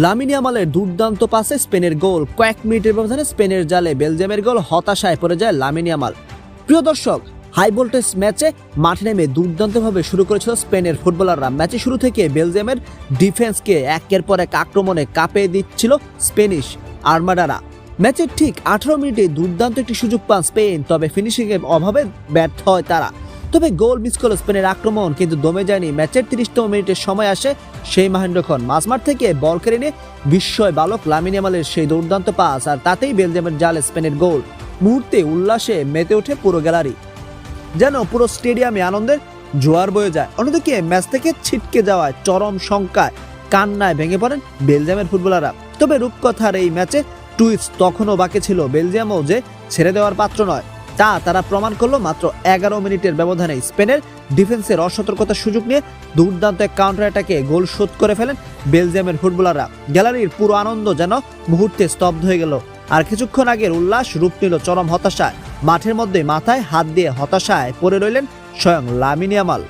Lamine ইয়ামালের দুর্দান্ত পাসে স্পেনের গোল, কয়েক মিনিটের ব্যবধানে স্পেনের জালে বেলজিয়ামের গোল, হতাশায় পড়ে যায় লামিন ইয়ামাল। প্রিয় দর্শক, হাই ভোল্টেজ ম্যাচে মাঠে নেমে দুর্দান্তভাবে শুরু করেছিল স্পেনের ফুটবলাররা। ম্যাচে শুরু থেকে বেলজিয়ামের ডিফেন্সকে একের পর এক আক্রমণে কাঁপিয়ে দিচ্ছিল স্পেনিশ আর্মাডারা। ম্যাচের ঠিক 18 মিনিটে দুর্দান্ত একটি সুযোগ পান স্পেন, তবে ফিনিশিংয়ের অভাবে ব্যর্থ হয় তারা। তবে গোল মিস করল স্পেনের আক্রমণ, কিন্তু দমে যায়নি। ম্যাচের 30তম মিনিটের সময় আসে সেই মহেন্দ্রক্ষণ মাঝমাঠ থেকে বল কেড়ে নিয়ে বিস্ময় বালক লামিন ইয়ামালের সেই দুর্দান্ত পাস, আর তাতেই বেলজিয়ামের জালে স্পেনের গোল। মুহূর্তে উল্লাসে মেতে ওঠে পুরো গ্যালারি, যেন পুরো স্টেডিয়ামে আনন্দের জোয়ার বয়ে যায়। অন্যদিকে ম্যাচ থেকে ছিটকে যাওয়ায় চরম শঙ্কায় কান্নায় ভেঙে পড়েন বেলজিয়ামের ফুটবলাররা। তবে রূপকথার এই ম্যাচে টুইস্ট তখনও বাকি ছিল। বেলজিয়ামও যে ছেড়ে দেওয়ার পাত্র নয় তা তারা প্রমাণ করলো মাত্র 11 মিনিটের ব্যবধানে। স্পেনের ডিফেন্সের অসতর্কতার সুযোগ নিয়ে দুর্দান্ত এক কাউন্টার অ্যাটাকে গোল শোধ করে ফেলেন বেলজিয়ামের ফুটবলাররা। গ্যালারির পুরো আনন্দ যেন মুহূর্তে স্তব্ধ হয়ে গেল, আর কিছুক্ষণ আগের উল্লাস রূপ নিল চরম হতাশায়। মাঠের মধ্যে মাথায় হাত দিয়ে হতাশায় পড়ে রইলেন স্বয়ং লামিন ইয়ামাল।